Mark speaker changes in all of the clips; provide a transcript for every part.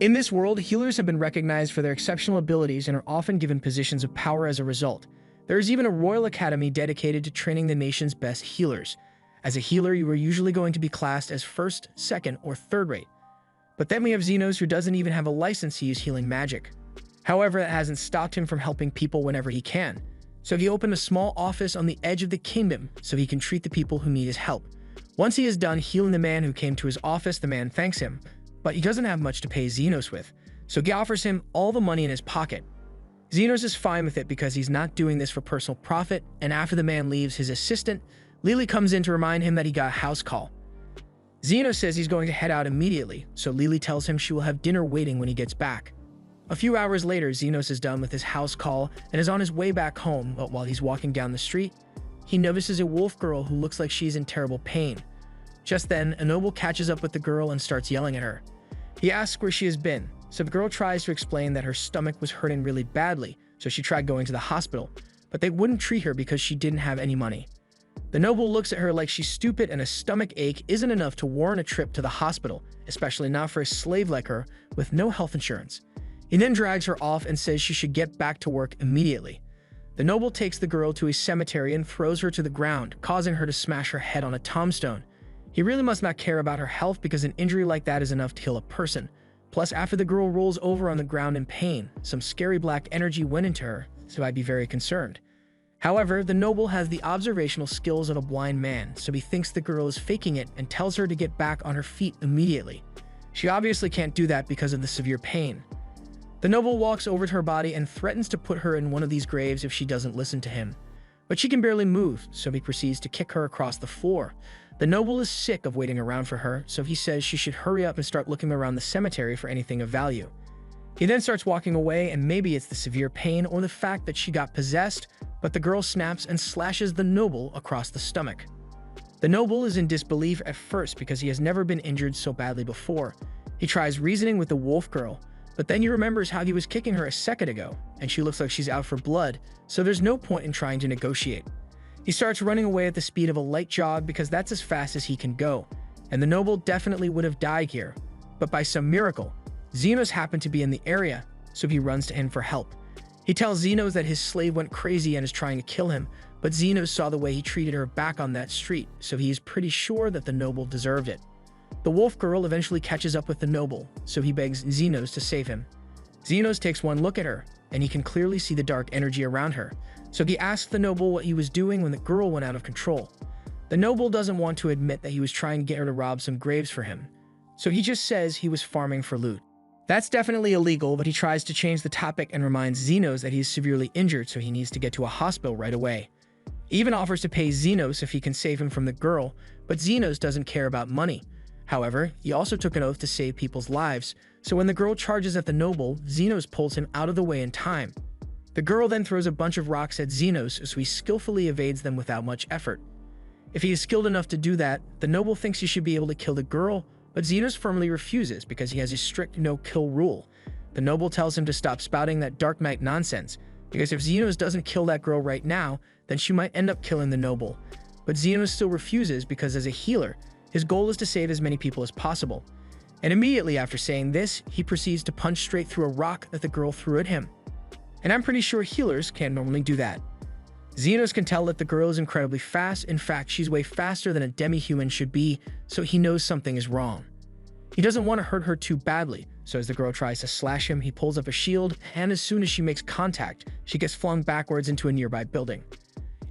Speaker 1: In this world, healers have been recognized for their exceptional abilities and are often given positions of power as a result. There is even a royal academy dedicated to training the nation's best healers. As a healer, you are usually going to be classed as first, second, or third rate. But then we have Xenos, who doesn't even have a license to use healing magic. However, that hasn't stopped him from helping people whenever he can. So he opened a small office on the edge of the kingdom so he can treat the people who need his help. Once he is done healing the man who came to his office, the man thanks him, but he doesn't have much to pay Xenos with, so he offers him all the money in his pocket. Xenos is fine with it because he's not doing this for personal profit, and after the man leaves, his assistant, Lily, comes in to remind him that he got a house call. Xenos says he's going to head out immediately, so Lily tells him she will have dinner waiting when he gets back. A few hours later, Xenos is done with his house call and is on his way back home, but while he's walking down the street, he notices a wolf girl who looks like she's in terrible pain. Just then, a noble catches up with the girl and starts yelling at her. He asks where she has been, so the girl tries to explain that her stomach was hurting really badly, so she tried going to the hospital, but they wouldn't treat her because she didn't have any money. The noble looks at her like she's stupid, and a stomach ache isn't enough to warrant a trip to the hospital, especially not for a slave like her with no health insurance. He then drags her off and says she should get back to work immediately. The noble takes the girl to a cemetery and throws her to the ground, causing her to smash her head on a tombstone. He really must not care about her health because an injury like that is enough to kill a person. Plus, after the girl rolls over on the ground in pain, some scary black energy went into her, so I'd be very concerned. However, the noble has the observational skills of a blind man, so he thinks the girl is faking it and tells her to get back on her feet immediately. She obviously can't do that because of the severe pain. The noble walks over to her body and threatens to put her in one of these graves if she doesn't listen to him. But she can barely move, so he proceeds to kick her across the floor. The noble is sick of waiting around for her, so he says she should hurry up and start looking around the cemetery for anything of value. He then starts walking away, and maybe it's the severe pain or the fact that she got possessed, but the girl snaps and slashes the noble across the stomach. The noble is in disbelief at first because he has never been injured so badly before. He tries reasoning with the wolf girl, but then he remembers how he was kicking her a second ago, and she looks like she's out for blood, so there's no point in trying to negotiate. He starts running away at the speed of a light jog because that's as fast as he can go, and the noble definitely would have died here. But by some miracle, Xenos happened to be in the area, so he runs to him for help. He tells Xenos that his slave went crazy and is trying to kill him, but Xenos saw the way he treated her back on that street, so he is pretty sure that the noble deserved it. The wolf girl eventually catches up with the noble, so he begs Xenos to save him. Xenos takes one look at her, and he can clearly see the dark energy around her, so he asks the noble what he was doing when the girl went out of control. The noble doesn't want to admit that he was trying to get her to rob some graves for him, so he just says he was farming for loot. That's definitely illegal, but he tries to change the topic and reminds Xenos that he is severely injured, so he needs to get to a hospital right away. He even offers to pay Xenos if he can save him from the girl, but Xenos doesn't care about money. However, he also took an oath to save people's lives, so when the girl charges at the noble, Xenos pulls him out of the way in time. The girl then throws a bunch of rocks at Xenos, so he skillfully evades them without much effort. If he is skilled enough to do that, the noble thinks he should be able to kill the girl, but Xenos firmly refuses because he has a strict no-kill rule. The noble tells him to stop spouting that Dark Knight nonsense, because if Xenos doesn't kill that girl right now, then she might end up killing the noble. But Xenos still refuses because as a healer, his goal is to save as many people as possible. And immediately after saying this, he proceeds to punch straight through a rock that the girl threw at him. And I'm pretty sure healers can't normally do that. Xenos can tell that the girl is incredibly fast. In fact, she's way faster than a demi-human should be, so he knows something is wrong. He doesn't want to hurt her too badly, so as the girl tries to slash him, he pulls up a shield, and as soon as she makes contact, she gets flung backwards into a nearby building.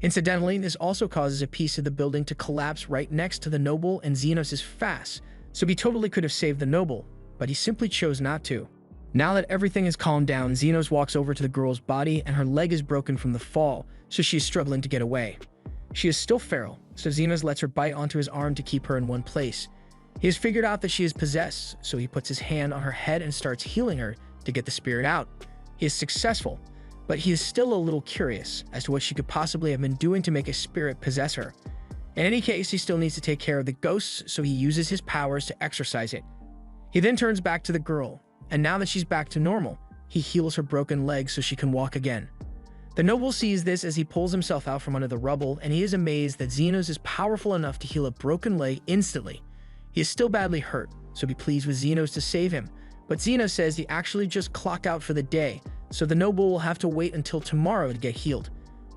Speaker 1: Incidentally, this also causes a piece of the building to collapse right next to the noble, and Xenos is fast, so he totally could have saved the noble, but he simply chose not to. Now that everything has calmed down, Xenos walks over to the girl's body, and her leg is broken from the fall, so she is struggling to get away. She is still feral, so Xenos lets her bite onto his arm to keep her in one place. He has figured out that she is possessed, so he puts his hand on her head and starts healing her to get the spirit out. He is successful, but he is still a little curious as to what she could possibly have been doing to make a spirit possess her. In any case, he still needs to take care of the ghosts, so he uses his powers to exorcise it. He then turns back to the girl, and now that she's back to normal, he heals her broken leg so she can walk again. The noble sees this as he pulls himself out from under the rubble, and he is amazed that Xenos is powerful enough to heal a broken leg instantly. He is still badly hurt, so he pleads with Xenos to save him, But Zeno says he actually just clocked out for the day, so the noble will have to wait until tomorrow to get healed.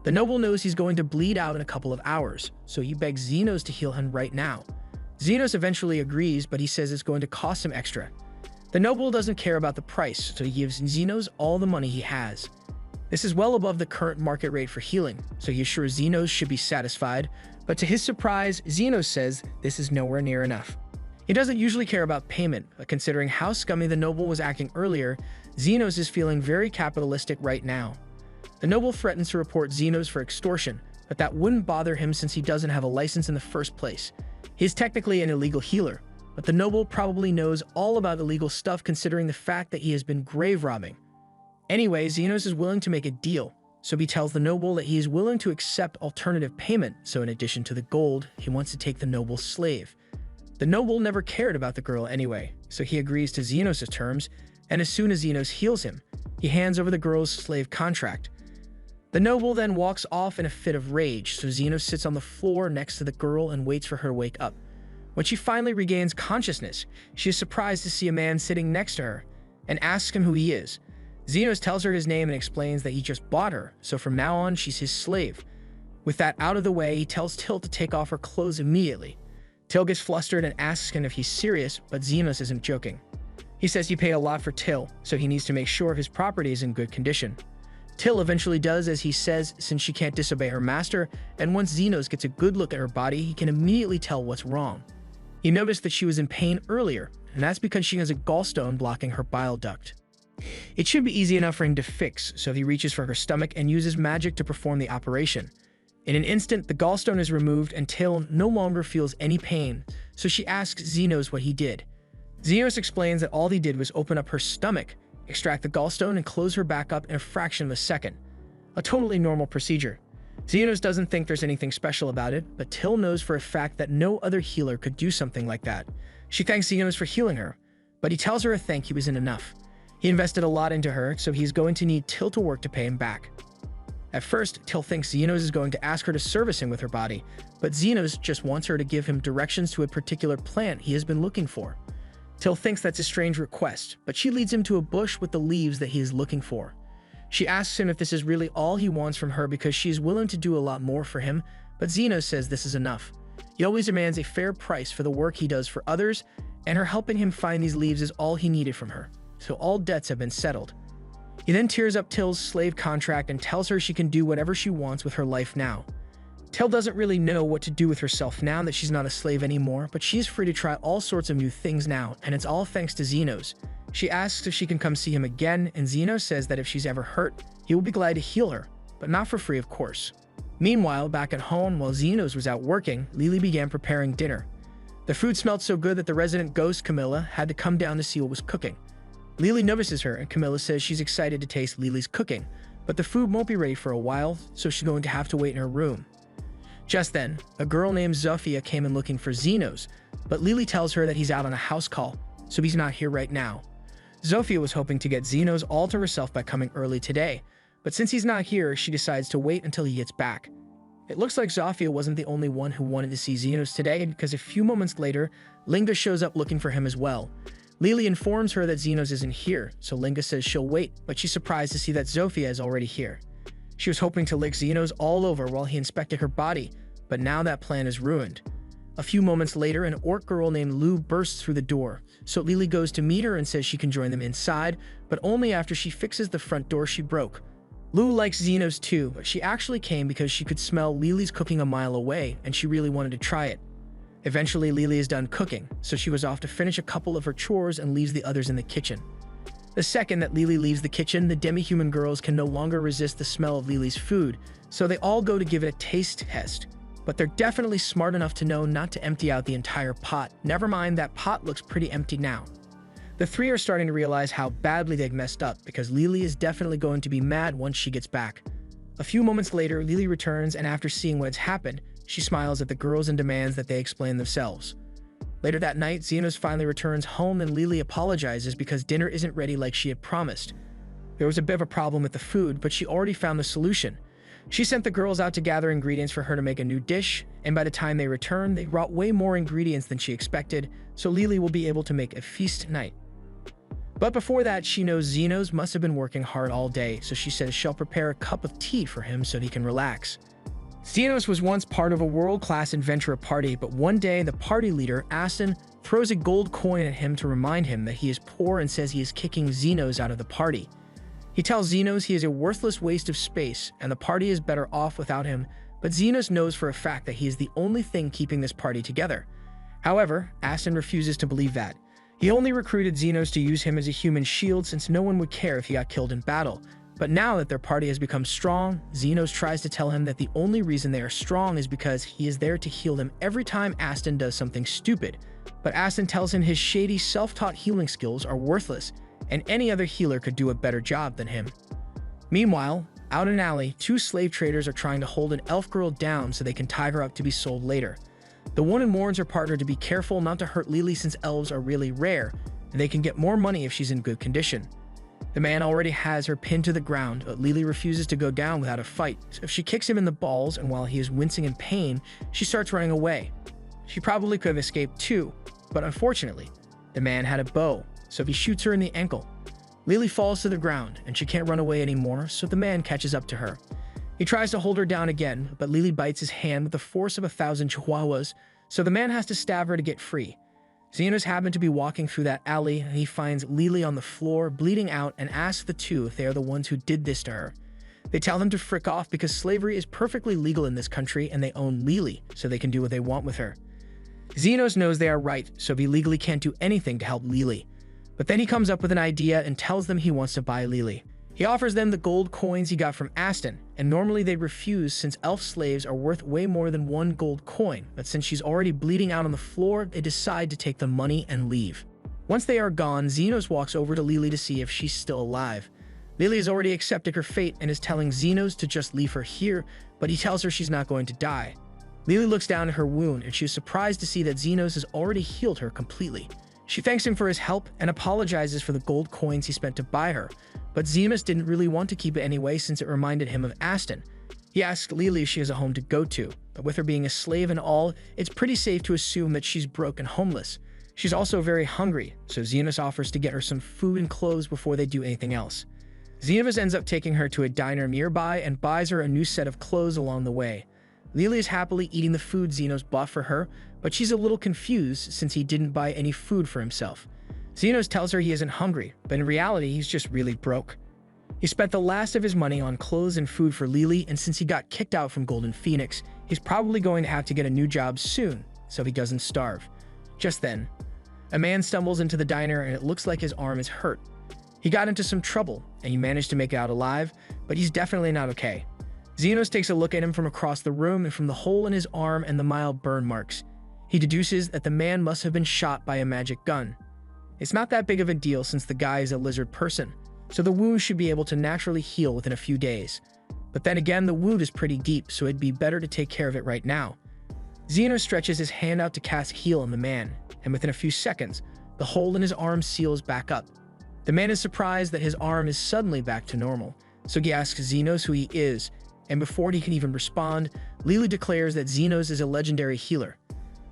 Speaker 1: The noble knows he's going to bleed out in a couple of hours, so he begs Zenos to heal him right now. Zenos eventually agrees, but he says it's going to cost him extra. The noble doesn't care about the price, so he gives Zenos all the money he has. This is well above the current market rate for healing, so he assures Zenos should be satisfied, but to his surprise, Zenos says this is nowhere near enough. He doesn't usually care about payment, but considering how scummy the noble was acting earlier, Zenos is feeling very capitalistic right now. The noble threatens to report Zenos for extortion, but that wouldn't bother him since he doesn't have a license in the first place. He's technically an illegal healer, but the noble probably knows all about illegal stuff considering the fact that he has been grave robbing. Anyway, Zenos is willing to make a deal, so he tells the noble that he is willing to accept alternative payment, so in addition to the gold, he wants to take the noble's slave. The noble never cared about the girl anyway, so he agrees to Zenos' terms, and as soon as Zenos heals him, he hands over the girl's slave contract. The noble then walks off in a fit of rage, so Zenos sits on the floor next to the girl and waits for her to wake up. When she finally regains consciousness, she is surprised to see a man sitting next to her, and asks him who he is. Zenos tells her his name and explains that he just bought her, so from now on she's his slave. With that out of the way, he tells Till to take off her clothes immediately. Till gets flustered and asks him if he's serious, but Zenos isn't joking. He says he paid a lot for Till, so he needs to make sure his property is in good condition. Till eventually does as he says since she can't disobey her master, and once Zenos gets a good look at her body, he can immediately tell what's wrong. He noticed that she was in pain earlier, and that's because she has a gallstone blocking her bile duct. It should be easy enough for him to fix, so he reaches for her stomach and uses magic to perform the operation. In an instant, the gallstone is removed and Till no longer feels any pain, so she asks Zenos what he did. Zenos explains that all he did was open up her stomach, extract the gallstone, and close her back up in a fraction of a second. A totally normal procedure. Zenos doesn't think there's anything special about it, but Till knows for a fact that no other healer could do something like that. She thanks Zenos for healing her, but he tells her a thank you isn't enough. He invested a lot into her, so he's going to need Till to work to pay him back. At first, Till thinks Zenos is going to ask her to service him with her body, but Zenos just wants her to give him directions to a particular plant he has been looking for. Till thinks that's a strange request, but she leads him to a bush with the leaves that he is looking for. She asks him if this is really all he wants from her because she is willing to do a lot more for him, but Zenos says this is enough. He always demands a fair price for the work he does for others, and her helping him find these leaves is all he needed from her, so all debts have been settled. He then tears up Till's slave contract and tells her she can do whatever she wants with her life now. Till doesn't really know what to do with herself now that she's not a slave anymore, but she's free to try all sorts of new things now, and it's all thanks to Zenos. She asks if she can come see him again, and Zenos says that if she's ever hurt, he will be glad to heal her, but not for free of course. Meanwhile, back at home, while Zenos was out working, Lily began preparing dinner. The food smelled so good that the resident ghost, Camilla, had to come down to see what was cooking. Lily notices her, and Camilla says she's excited to taste Lily's cooking, but the food won't be ready for a while, so she's going to have to wait in her room. Just then, a girl named Zofia came in looking for Zenos, but Lily tells her that he's out on a house call, so he's not here right now. Zofia was hoping to get Zenos all to herself by coming early today, but since he's not here, she decides to wait until he gets back. It looks like Zofia wasn't the only one who wanted to see Zenos today, because a few moments later, Linga shows up looking for him as well. Lily informs her that Zenos isn't here, so Linga says she'll wait, but she's surprised to see that Zofia is already here. She was hoping to lick Zenos all over while he inspected her body, but now that plan is ruined. A few moments later, an orc girl named Lou bursts through the door, so Lily goes to meet her and says she can join them inside, but only after she fixes the front door she broke. Lou likes Zenos too, but she actually came because she could smell Lily's cooking a mile away, and she really wanted to try it. Eventually, Lily is done cooking, so she was off to finish a couple of her chores and leaves the others in the kitchen. The second that Lily leaves the kitchen, the demi-human girls can no longer resist the smell of Lily's food, so they all go to give it a taste test. But they're definitely smart enough to know not to empty out the entire pot. Never mind, that pot looks pretty empty now. The three are starting to realize how badly they've messed up because Lily is definitely going to be mad once she gets back. A few moments later, Lily returns, and after seeing what has happened, she smiles at the girls and demands that they explain themselves. Later that night, Zenos finally returns home and Lily apologizes because dinner isn't ready like she had promised. There was a bit of a problem with the food, but she already found the solution. She sent the girls out to gather ingredients for her to make a new dish, and by the time they return, they brought way more ingredients than she expected, so Lily will be able to make a feast night. But before that, she knows Xenos must have been working hard all day, so she says she'll prepare a cup of tea for him so he can relax. Xenos was once part of a world-class adventurer party, but one day the party leader, Aston, throws a gold coin at him to remind him that he is poor and says he is kicking Xenos out of the party. He tells Xenos he is a worthless waste of space and the party is better off without him, but Xenos knows for a fact that he is the only thing keeping this party together. However, Aston refuses to believe that. He only recruited Xenos to use him as a human shield since no one would care if he got killed in battle. But now that their party has become strong, Xenos tries to tell him that the only reason they are strong is because he is there to heal them every time Aston does something stupid. But Aston tells him his shady, self-taught healing skills are worthless, and any other healer could do a better job than him. Meanwhile, out in an alley, two slave traders are trying to hold an elf girl down so they can tie her up to be sold later. The woman warns her partner to be careful not to hurt Lily since elves are really rare, and they can get more money if she's in good condition. The man already has her pinned to the ground, but Lily refuses to go down without a fight, so she kicks him in the balls, and while he is wincing in pain, she starts running away. She probably could have escaped too, but unfortunately, the man had a bow, so he shoots her in the ankle. Lily falls to the ground, and she can't run away anymore, so the man catches up to her. He tries to hold her down again, but Lily bites his hand with the force of 1,000 chihuahuas, so the man has to stab her to get free. Xenos happen to be walking through that alley, and he finds Lily on the floor, bleeding out, and asks the two if they are the ones who did this to her. They tell him to frick off because slavery is perfectly legal in this country and they own Lily, so they can do what they want with her. Xenos knows they are right, so he legally can't do anything to help Lily. But then he comes up with an idea and tells them he wants to buy Lily. He offers them the gold coins he got from Aston, and normally they refuse since elf slaves are worth way more than one gold coin, but since she's already bleeding out on the floor, they decide to take the money and leave. Once they are gone, Xenos walks over to Lily to see if she's still alive. Lily has already accepted her fate and is telling Xenos to just leave her here, but he tells her she's not going to die. Lily looks down at her wound, and she is surprised to see that Xenos has already healed her completely. She thanks him for his help and apologizes for the gold coins he spent to buy her, but Xenos didn't really want to keep it anyway since it reminded him of Aston. He asks Lily if she has a home to go to, but with her being a slave and all, it's pretty safe to assume that she's broke and homeless. She's also very hungry, so Xenos offers to get her some food and clothes before they do anything else. Xenos ends up taking her to a diner nearby and buys her a new set of clothes along the way. Lily is happily eating the food Xenos bought for her, but she's a little confused since he didn't buy any food for himself. Xenos tells her he isn't hungry, but in reality, he's just really broke. He spent the last of his money on clothes and food for Lily, and since he got kicked out from Golden Phoenix, he's probably going to have to get a new job soon, so he doesn't starve. Just then, a man stumbles into the diner and it looks like his arm is hurt. He got into some trouble, and he managed to make it out alive, but he's definitely not okay. Xenos takes a look at him from across the room and from the hole in his arm and the mild burn marks. He deduces that the man must have been shot by a magic gun. It's not that big of a deal since the guy is a lizard person, so the wound should be able to naturally heal within a few days. But then again, the wound is pretty deep, so it'd be better to take care of it right now. Xenos stretches his hand out to cast heal on the man, and within a few seconds, the hole in his arm seals back up. The man is surprised that his arm is suddenly back to normal, so he asks Xenos who he is, and before he can even respond, Lily declares that Xenos is a legendary healer.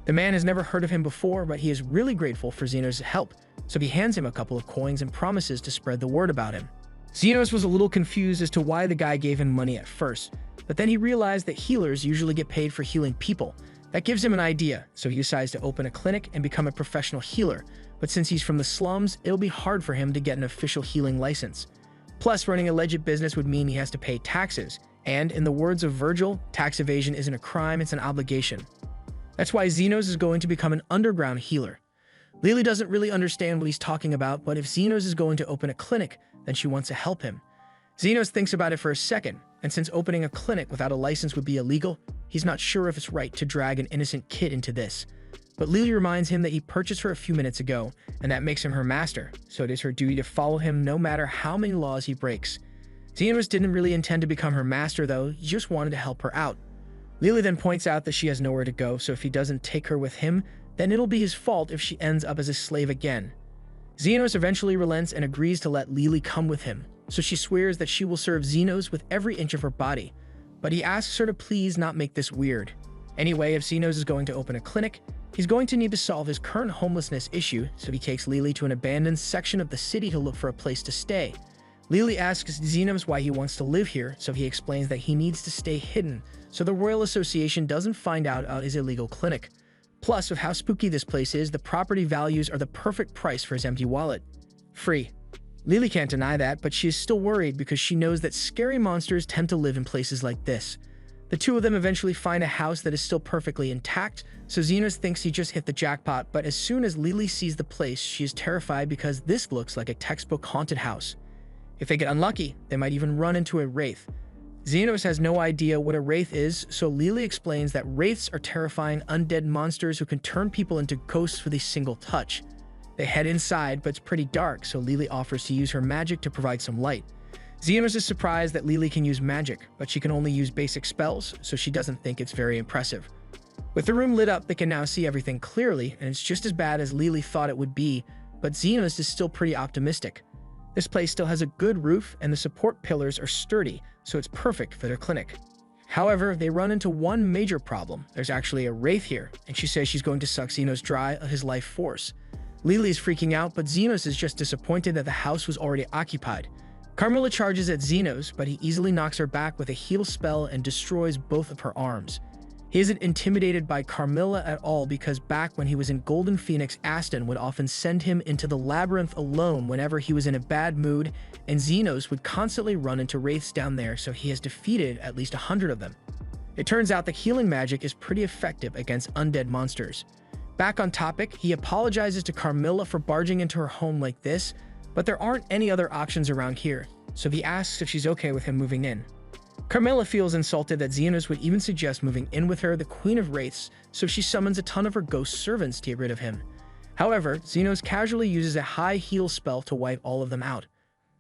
Speaker 1: The man has never heard of him before, but he is really grateful for Xenos' help, so he hands him a couple of coins and promises to spread the word about him. Xenos was a little confused as to why the guy gave him money at first, but then he realized that healers usually get paid for healing people. That gives him an idea, so he decides to open a clinic and become a professional healer, but since he's from the slums, it'll be hard for him to get an official healing license. Plus, running a legit business would mean he has to pay taxes, and in the words of Virgil, tax evasion isn't a crime, it's an obligation. That's why Xenos is going to become an underground healer. Lily doesn't really understand what he's talking about, but if Xenos is going to open a clinic, then she wants to help him. Xenos thinks about it for a second, and since opening a clinic without a license would be illegal, he's not sure if it's right to drag an innocent kid into this. But Lily reminds him that he purchased her a few minutes ago, and that makes him her master, so it is her duty to follow him no matter how many laws he breaks. Xenos didn't really intend to become her master though, he just wanted to help her out. Lily then points out that she has nowhere to go, so if he doesn't take her with him, then it'll be his fault if she ends up as a slave again. Xenos eventually relents and agrees to let Lily come with him, so she swears that she will serve Xenos with every inch of her body, but he asks her to please not make this weird. Anyway, if Xenos is going to open a clinic, He's going to need to solve his current homelessness issue, so he takes Lily to an abandoned section of the city to look for a place to stay. Lily asks Xenos why he wants to live here, so he explains that he needs to stay hidden, so the Royal Association doesn't find out about his illegal clinic. Plus, with how spooky this place is, the property values are the perfect price for his empty wallet. Free. Lily can't deny that, but she is still worried because she knows that scary monsters tend to live in places like this. The two of them eventually find a house that is still perfectly intact, so Xenos thinks he just hit the jackpot, but as soon as Lily sees the place, she is terrified because this looks like a textbook haunted house. If they get unlucky, they might even run into a wraith. Xenos has no idea what a wraith is, so Lily explains that wraiths are terrifying undead monsters who can turn people into ghosts with a single touch. They head inside, but it's pretty dark, so Lily offers to use her magic to provide some light. Xenos is surprised that Lily can use magic, but she can only use basic spells, so she doesn't think it's very impressive. With the room lit up, they can now see everything clearly, and it's just as bad as Lily thought it would be, but Xenos is still pretty optimistic. This place still has a good roof, and the support pillars are sturdy, so it's perfect for their clinic. However, they run into one major problem. There's actually a wraith here, and she says she's going to suck Xenos dry of his life force. Lily is freaking out, but Xenos is just disappointed that the house was already occupied. Carmilla charges at Xenos, but he easily knocks her back with a heal spell and destroys both of her arms. He isn't intimidated by Carmilla at all because back when he was in Golden Phoenix, Aston would often send him into the labyrinth alone whenever he was in a bad mood, and Xenos would constantly run into wraiths down there, so he has defeated at least 100 of them. It turns out that healing magic is pretty effective against undead monsters. Back on topic, he apologizes to Carmilla for barging into her home like this, but there aren't any other options around here, so he asks if she's okay with him moving in. Carmilla feels insulted that Xenos would even suggest moving in with her, the Queen of Wraiths, so she summons a ton of her ghost servants to get rid of him. However, Xenos casually uses a high heal spell to wipe all of them out.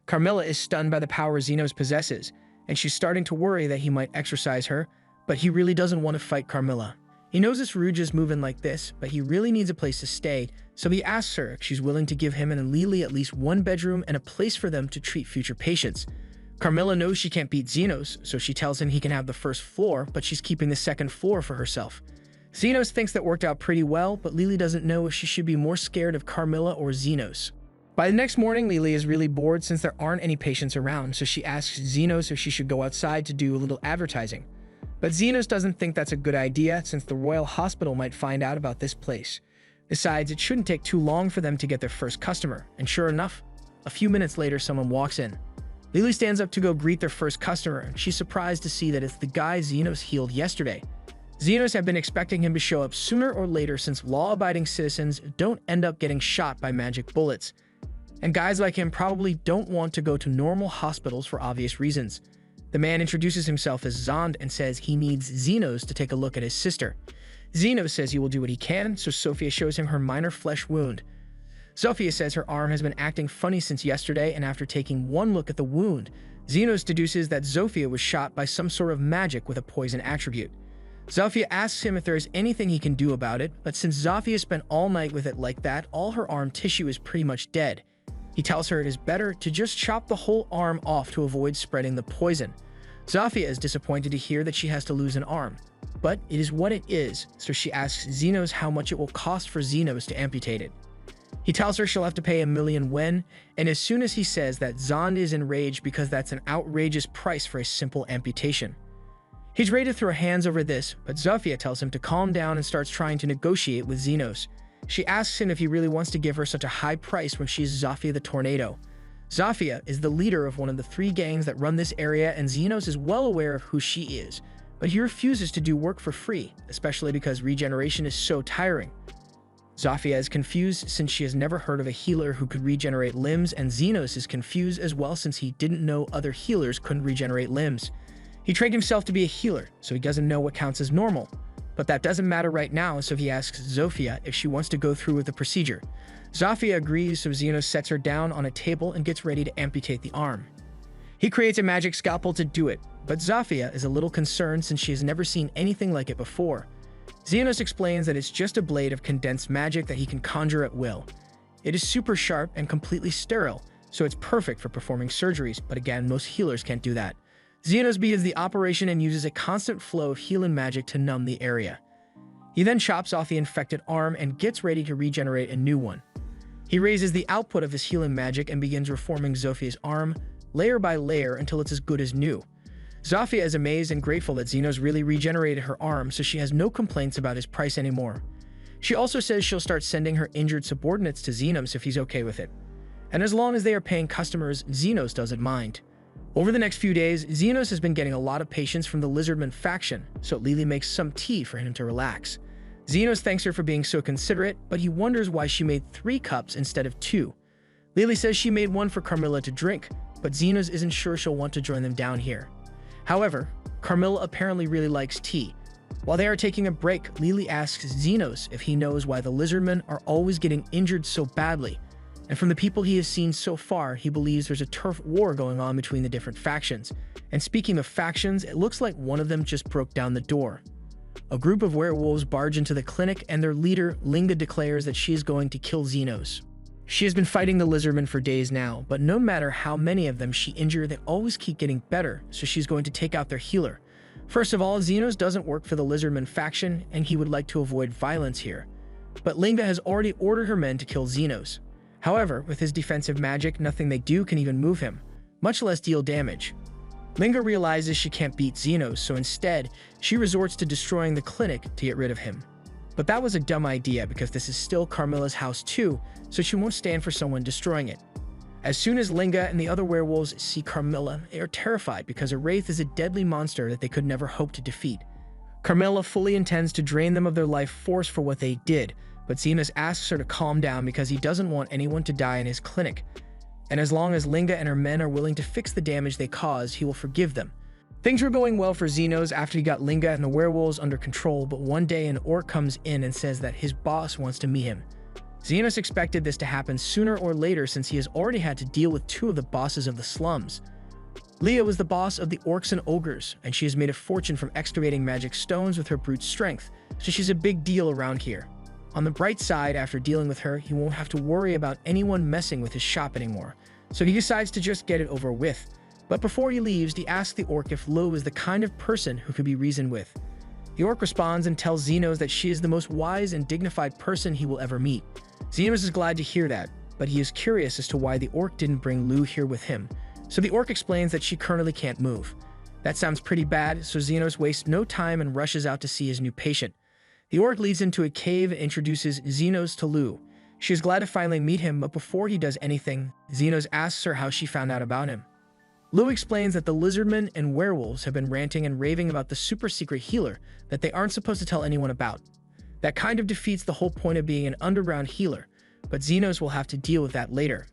Speaker 1: Carmilla is stunned by the power Xenos possesses, and she's starting to worry that he might exorcise her, but he really doesn't want to fight Carmilla. He knows it's rude just moving like this, but he really needs a place to stay, so he asks her if she's willing to give him and Lily at least one bedroom and a place for them to treat future patients. Carmilla knows she can't beat Xenos, so she tells him he can have the first floor, but she's keeping the second floor for herself. Xenos thinks that worked out pretty well, but Lily doesn't know if she should be more scared of Carmilla or Xenos. By the next morning, Lily is really bored since there aren't any patients around, so she asks Xenos if she should go outside to do a little advertising. But Xenos doesn't think that's a good idea since the Royal Hospital might find out about this place. Besides, it shouldn't take too long for them to get their first customer, and sure enough, a few minutes later someone walks in. Lily stands up to go greet their first customer, and she's surprised to see that it's the guy Xenos healed yesterday. Xenos had been expecting him to show up sooner or later since law-abiding citizens don't end up getting shot by magic bullets. And guys like him probably don't want to go to normal hospitals for obvious reasons. The man introduces himself as Zond and says he needs Xenos to take a look at his sister. Xenos says he will do what he can, so Sophia shows him her minor flesh wound. Sophia says her arm has been acting funny since yesterday, and after taking one look at the wound, Xenos deduces that Sophia was shot by some sort of magic with a poison attribute. Sophia asks him if there is anything he can do about it, but since Sophia spent all night with it like that, all her arm tissue is pretty much dead. He tells her it is better to just chop the whole arm off to avoid spreading the poison. Sophia is disappointed to hear that she has to lose an arm, but it is what it is, so she asks Xenos how much it will cost for Xenos to amputate it. He tells her she'll have to pay 1,000,000 yen, and as soon as he says that, Zond is enraged because that's an outrageous price for a simple amputation. He's ready to throw hands over this, but Sophia tells him to calm down and starts trying to negotiate with Xenos. She asks him if he really wants to give her such a high price when she's Sophia the Tornado. Sophia is the leader of one of the 3 gangs that run this area, and Xenos is well aware of who she is, but he refuses to do work for free, especially because regeneration is so tiring. Sophia is confused since she has never heard of a healer who could regenerate limbs, and Xenos is confused as well since he didn't know other healers couldn't regenerate limbs. He trained himself to be a healer, so he doesn't know what counts as normal. But that doesn't matter right now, so he asks Sophia if she wants to go through with the procedure. Sophia agrees, so Xenos sets her down on a table and gets ready to amputate the arm. He creates a magic scalpel to do it, but Sophia is a little concerned since she has never seen anything like it before. Xenos explains that it's just a blade of condensed magic that he can conjure at will. It is super sharp and completely sterile, so it's perfect for performing surgeries, but again, most healers can't do that. Xenos begins the operation and uses a constant flow of healing magic to numb the area. He then chops off the infected arm and gets ready to regenerate a new one. He raises the output of his healing magic and begins reforming Zophia's arm, layer by layer, until it's as good as new. Zofia is amazed and grateful that Xenos really regenerated her arm, so she has no complaints about his price anymore. She also says she'll start sending her injured subordinates to Xenos if he's okay with it. And as long as they are paying customers, Xenos doesn't mind. Over the next few days, Xenos has been getting a lot of patience from the Lizardman faction, so Lily makes some tea for him to relax. Xenos thanks her for being so considerate, but he wonders why she made 3 cups instead of 2. Lily says she made one for Carmilla to drink, but Xenos isn't sure she'll want to join them down here. However, Carmilla apparently really likes tea. While they are taking a break, Lily asks Xenos if he knows why the Lizardmen are always getting injured so badly. And from the people he has seen so far, he believes there's a turf war going on between the different factions. And speaking of factions, it looks like one of them just broke down the door. A group of werewolves barge into the clinic, and their leader, Linga, declares that she is going to kill Xenos. She has been fighting the Lizardmen for days now, but no matter how many of them she injures, they always keep getting better, so she's going to take out their healer. First of all, Xenos doesn't work for the Lizardman faction, and he would like to avoid violence here. But Linga has already ordered her men to kill Xenos. However, with his defensive magic, nothing they do can even move him, much less deal damage. Linga realizes she can't beat Xenos, so instead, she resorts to destroying the clinic to get rid of him. But that was a dumb idea because this is still Carmilla's house too, so she won't stand for someone destroying it. As soon as Linga and the other werewolves see Carmilla, they are terrified because a wraith is a deadly monster that they could never hope to defeat. Carmilla fully intends to drain them of their life force for what they did, but Xenos asks her to calm down because he doesn't want anyone to die in his clinic. And as long as Linga and her men are willing to fix the damage they caused, he will forgive them. Things were going well for Xenos after he got Linga and the werewolves under control, but one day an orc comes in and says that his boss wants to meet him. Xenos expected this to happen sooner or later since he has already had to deal with 2 of the bosses of the slums. Leah was the boss of the orcs and ogres, and she has made a fortune from excavating magic stones with her brute strength, so she's a big deal around here. On the bright side, after dealing with her, he won't have to worry about anyone messing with his shop anymore, so he decides to just get it over with. But before he leaves, he asks the orc if Lu is the kind of person who could be reasoned with. The orc responds and tells Xenos that she is the most wise and dignified person he will ever meet. Xenos is glad to hear that, but he is curious as to why the orc didn't bring Lu here with him, so the orc explains that she currently can't move. That sounds pretty bad, so Xenos wastes no time and rushes out to see his new patient. The orc leads into a cave and introduces Xenos to Lu. She is glad to finally meet him, but before he does anything, Xenos asks her how she found out about him. Lu explains that the Lizardmen and werewolves have been ranting and raving about the super-secret healer that they aren't supposed to tell anyone about. That kind of defeats the whole point of being an underground healer, but Xenos will have to deal with that later.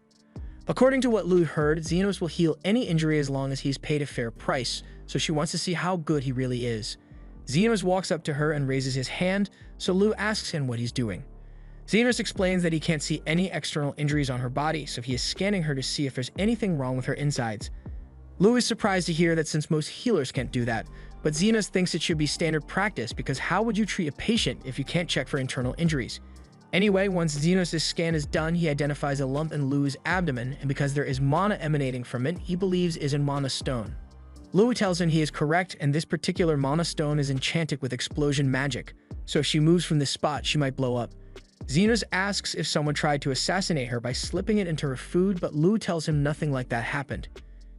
Speaker 1: According to what Lu heard, Xenos will heal any injury as long as he's paid a fair price, so she wants to see how good he really is. Xenos walks up to her and raises his hand, so Lu asks him what he's doing. Xenos explains that he can't see any external injuries on her body, so he is scanning her to see if there's anything wrong with her insides. Lu is surprised to hear that since most healers can't do that, but Xenos thinks it should be standard practice because how would you treat a patient if you can't check for internal injuries? Anyway, once Xenos' scan is done, he identifies a lump in Lu's abdomen, and because there is mana emanating from it, he believes is a mana stone. Lu tells him he is correct, and this particular mana stone is enchanted with explosion magic, so if she moves from this spot, she might blow up. Xenos asks if someone tried to assassinate her by slipping it into her food, but Lu tells him nothing like that happened.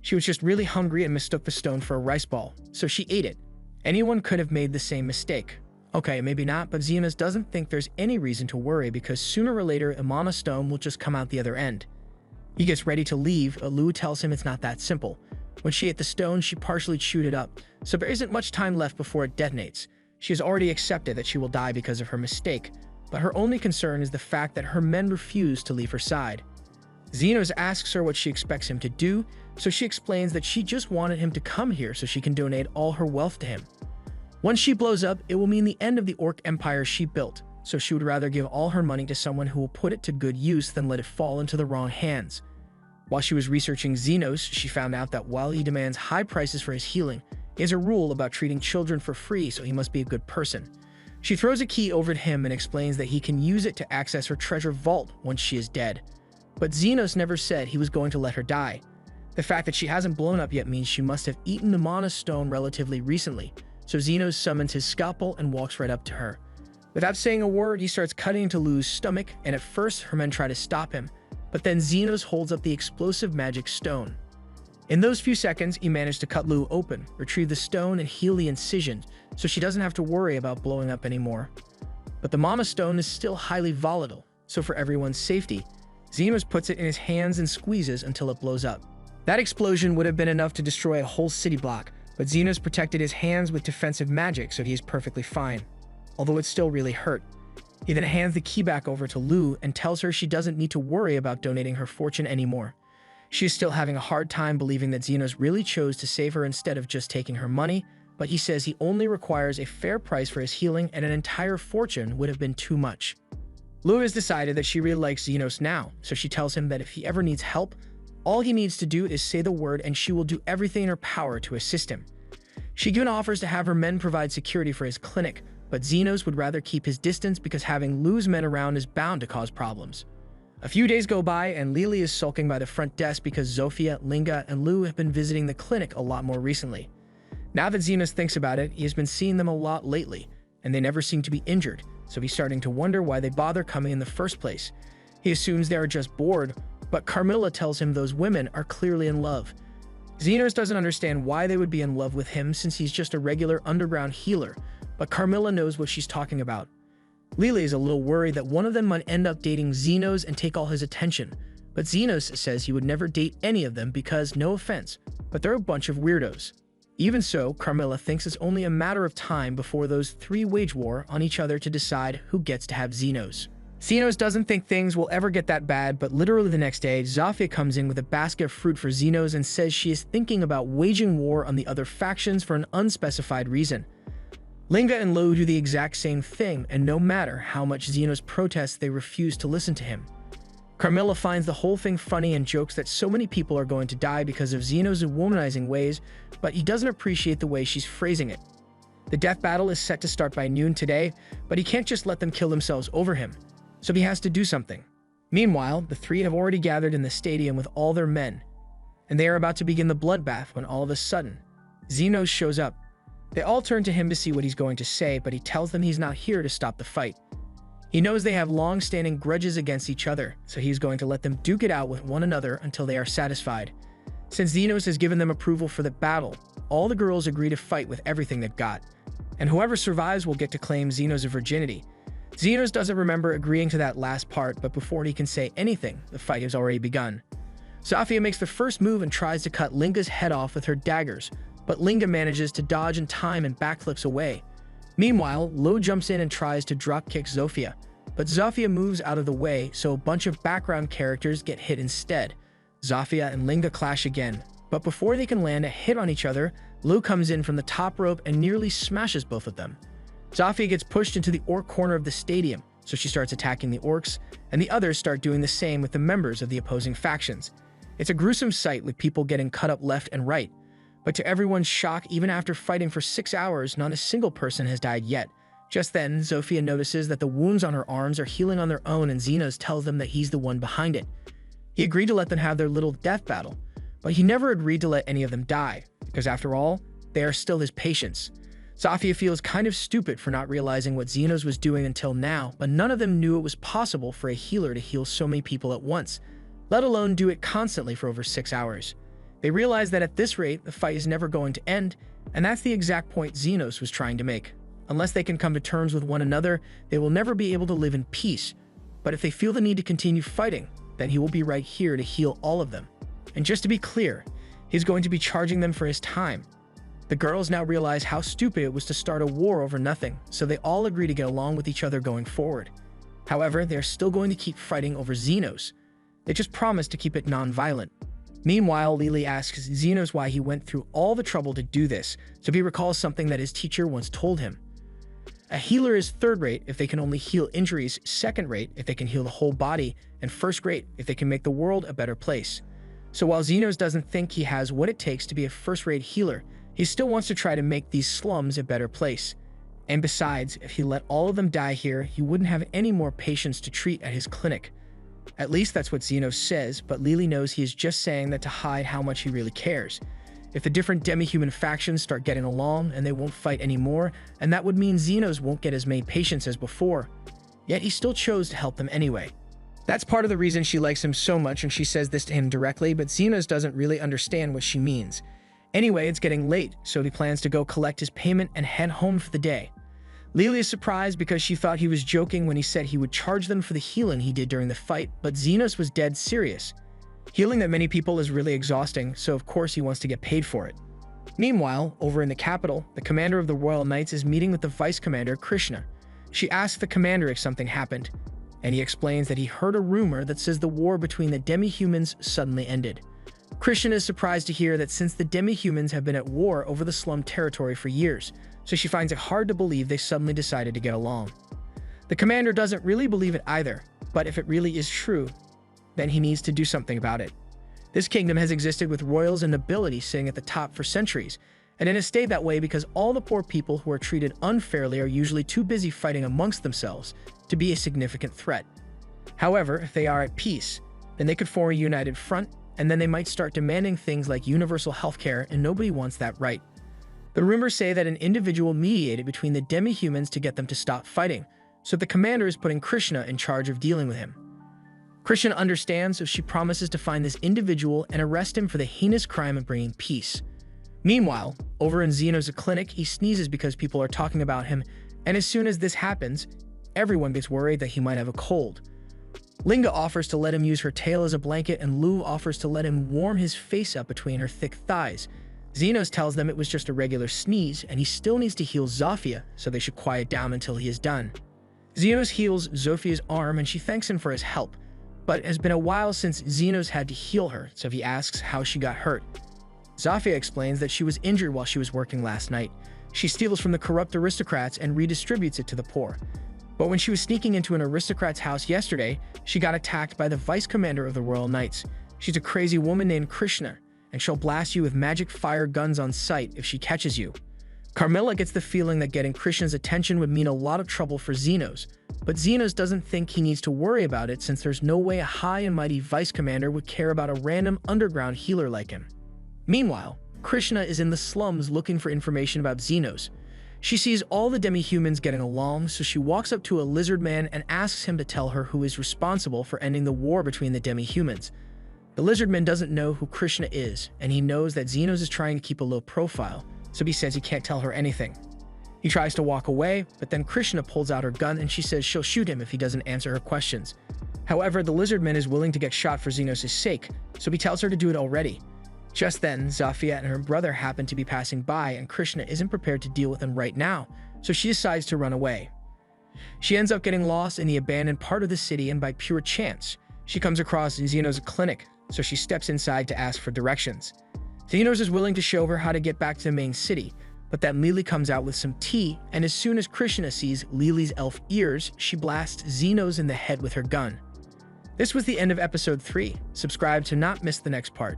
Speaker 1: She was just really hungry and mistook the stone for a rice ball, so she ate it. Anyone could have made the same mistake. Okay, maybe not, but Xenos doesn't think there's any reason to worry because sooner or later a mana stone will just come out the other end. He gets ready to leave, but Lu tells him it's not that simple. When she ate the stone, she partially chewed it up, so there isn't much time left before it detonates. She has already accepted that she will die because of her mistake, but her only concern is the fact that her men refuse to leave her side. Xenos asks her what she expects him to do, so she explains that she just wanted him to come here so she can donate all her wealth to him. Once she blows up, it will mean the end of the orc empire she built, so she would rather give all her money to someone who will put it to good use than let it fall into the wrong hands. While she was researching Xenos, she found out that while he demands high prices for his healing, he has a rule about treating children for free, so he must be a good person. She throws a key over to him and explains that he can use it to access her treasure vault once she is dead. But Xenos never said he was going to let her die. The fact that she hasn't blown up yet means she must have eaten the mana stone relatively recently, so Xenos summons his scalpel and walks right up to her. Without saying a word, he starts cutting into Lu's stomach, and at first her men try to stop him, but then Xenos holds up the explosive magic stone. In those few seconds, he managed to cut Lu open, retrieve the stone, and heal the incision, so she doesn't have to worry about blowing up anymore. But the Mama Stone is still highly volatile, so for everyone's safety, Xenos puts it in his hands and squeezes until it blows up. That explosion would have been enough to destroy a whole city block, but Xenos protected his hands with defensive magic, so he's perfectly fine, although it still really hurt. He then hands the key back over to Lu and tells her she doesn't need to worry about donating her fortune anymore. She is still having a hard time believing that Xenos really chose to save her instead of just taking her money, but he says he only requires a fair price for his healing, and an entire fortune would have been too much. Lu has decided that she really likes Xenos now, so she tells him that if he ever needs help, all he needs to do is say the word and she will do everything in her power to assist him. She even offers to have her men provide security for his clinic, but Xenos would rather keep his distance because having Lu's men around is bound to cause problems. A few days go by and Lily is sulking by the front desk because Zofia, Linga, and Lu have been visiting the clinic a lot more recently. Now that Xenos thinks about it, he has been seeing them a lot lately, and they never seem to be injured, so he's starting to wonder why they bother coming in the first place. He assumes they are just bored, but Carmilla tells him those women are clearly in love. Xenos doesn't understand why they would be in love with him since he's just a regular underground healer, but Carmilla knows what she's talking about. Lily is a little worried that one of them might end up dating Xenos and take all his attention, but Xenos says he would never date any of them because, no offense, but they're a bunch of weirdos. Even so, Carmilla thinks it's only a matter of time before those three wage war on each other to decide who gets to have Xenos. Xenos doesn't think things will ever get that bad, but literally the next day, Zofia comes in with a basket of fruit for Xenos and says she is thinking about waging war on the other factions for an unspecified reason. Linga and Lu do the exact same thing, and no matter how much Xenos protests, they refuse to listen to him. Carmilla finds the whole thing funny and jokes that so many people are going to die because of Xenos' womanizing ways, but he doesn't appreciate the way she's phrasing it. The death battle is set to start by noon today, but he can't just let them kill themselves over him, so he has to do something. Meanwhile, the three have already gathered in the stadium with all their men, and they are about to begin the bloodbath when all of a sudden, Xenos shows up. They all turn to him to see what he's going to say, but he tells them he's not here to stop the fight. He knows they have long-standing grudges against each other, so he's going to let them duke it out with one another until they are satisfied. Since Xenos has given them approval for the battle, all the girls agree to fight with everything they've got, and whoever survives will get to claim Xenos' virginity. Xenos doesn't remember agreeing to that last part, but before he can say anything, the fight has already begun. Zofia makes the first move and tries to cut Linga's head off with her daggers, but Linga manages to dodge in time and backflips away. Meanwhile, Lo jumps in and tries to dropkick Zofia, but Zofia moves out of the way, so a bunch of background characters get hit instead. Zofia and Linga clash again, but before they can land a hit on each other, Lo comes in from the top rope and nearly smashes both of them. Zofia gets pushed into the orc corner of the stadium, so she starts attacking the orcs, and the others start doing the same with the members of the opposing factions. It's a gruesome sight with people getting cut up left and right, but to everyone's shock, even after fighting for 6 hours, not a single person has died yet. Just then, Zofia notices that the wounds on her arms are healing on their own, and Xenos tells them that he's the one behind it. He agreed to let them have their little death battle, but he never agreed to let any of them die, because after all, they are still his patients. Zofia feels kind of stupid for not realizing what Xenos was doing until now, but none of them knew it was possible for a healer to heal so many people at once, let alone do it constantly for over 6 hours. They realize that at this rate, the fight is never going to end, and that's the exact point Xenos was trying to make. Unless they can come to terms with one another, they will never be able to live in peace. But if they feel the need to continue fighting, then he will be right here to heal all of them. And just to be clear, he's going to be charging them for his time. The girls now realize how stupid it was to start a war over nothing, so they all agree to get along with each other going forward. However, they're still going to keep fighting over Xenos. They just promise to keep it non-violent. Meanwhile, Lily asks Xenos why he went through all the trouble to do this, so he recalls something that his teacher once told him. A healer is third-rate if they can only heal injuries, second-rate if they can heal the whole body, and first-rate if they can make the world a better place. So while Xenos doesn't think he has what it takes to be a first-rate healer, he still wants to try to make these slums a better place. And besides, if he let all of them die here, he wouldn't have any more patients to treat at his clinic. At least that's what Xenos says, but Lily knows he is just saying that to hide how much he really cares. if the different demi-human factions start getting along and they won't fight anymore, and that would mean Xenos won't get as many patients as before. Yet he still chose to help them anyway. That's part of the reason she likes him so much, and she says this to him directly, but Xenos doesn't really understand what she means. Anyway, it's getting late, so he plans to go collect his payment and head home for the day. Lily is surprised because she thought he was joking when he said he would charge them for the healing he did during the fight, but Xenos was dead serious. Healing that many people is really exhausting, so of course he wants to get paid for it. Meanwhile, over in the capital, the commander of the Royal Knights is meeting with the vice commander, Krishna. She asks the commander if something happened, and he explains that he heard a rumor that says the war between the demi-humans suddenly ended. Krishna is surprised to hear that since the demi-humans have been at war over the slum territory for years, so she finds it hard to believe they suddenly decided to get along. The commander doesn't really believe it either, but if it really is true, then he needs to do something about it. This kingdom has existed with royals and nobility sitting at the top for centuries, and it has stayed that way because all the poor people who are treated unfairly are usually too busy fighting amongst themselves to be a significant threat. However, if they are at peace, then they could form a united front, and then they might start demanding things like universal healthcare, and nobody wants that, right? The rumors say that an individual mediated between the demi-humans to get them to stop fighting, so the commander is putting Krishna in charge of dealing with him. Krishna understands, so she promises to find this individual and arrest him for the heinous crime of bringing peace. Meanwhile, over in Xenos' clinic, he sneezes because people are talking about him, and as soon as this happens, everyone gets worried that he might have a cold. Linga offers to let him use her tail as a blanket, and Lou offers to let him warm his face up between her thick thighs. Xenos tells them it was just a regular sneeze, and he still needs to heal Zofia, so they should quiet down until he is done. Xenos heals Zofia's arm, and she thanks him for his help, but it has been a while since Xenos had to heal her, so he asks how she got hurt. Zofia explains that she was injured while she was working last night. She steals from the corrupt aristocrats and redistributes it to the poor. But when she was sneaking into an aristocrat's house yesterday, she got attacked by the vice commander of the Royal Knights. She's a crazy woman named Krishna, and she'll blast you with magic fire guns on sight if she catches you. Carmilla gets the feeling that getting Krishna's attention would mean a lot of trouble for Xenos, but Xenos doesn't think he needs to worry about it since there's no way a high and mighty vice commander would care about a random underground healer like him. Meanwhile, Krishna is in the slums looking for information about Xenos. She sees all the demi-humans getting along, so she walks up to a lizard man and asks him to tell her who is responsible for ending the war between the demi-humans. The lizard man doesn't know who Krishna is, and he knows that Xenos is trying to keep a low profile, so he says he can't tell her anything. He tries to walk away, but then Krishna pulls out her gun and she says she'll shoot him if he doesn't answer her questions. However, the lizard man is willing to get shot for Xenos' sake, so he tells her to do it already. Just then, Zofia and her brother happen to be passing by, and Krishna isn't prepared to deal with them right now, so she decides to run away. She ends up getting lost in the abandoned part of the city, and by pure chance, she comes across Xenos' clinic, so she steps inside to ask for directions. Xenos is willing to show her how to get back to the main city, but then Lily comes out with some tea, and as soon as Krishna sees Lily's elf ears, she blasts Xenos in the head with her gun. This was the end of episode 3. Subscribe to not miss the next part.